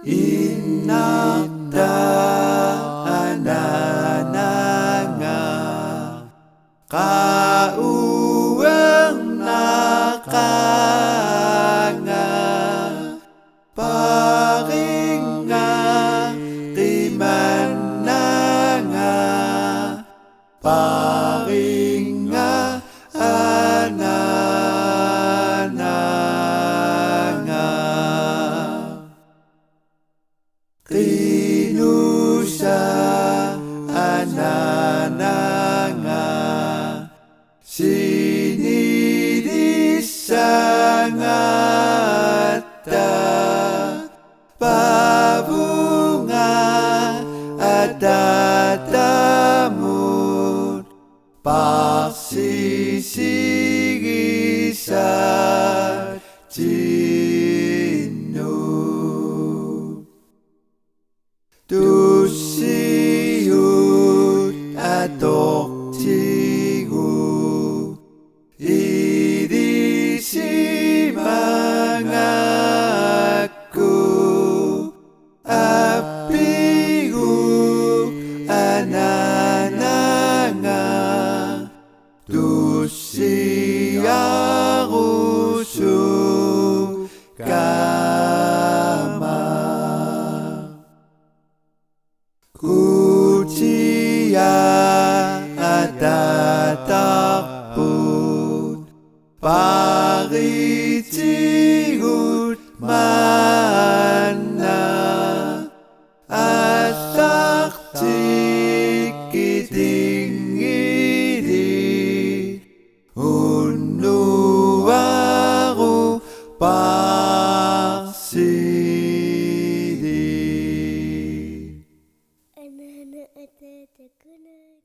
Inakta anananga kauweng nakanga paringa timananga paringa anananga kinusa anananga sinidisangata pabunga atatamut pagsisigisat jinut tusiyut atok cigu idisimangaku apigu anananga tusiyarusu kama kucia atatakput paricigut mana asakti kitingidi unuwaru paksidi. Anak-anak ada kunut.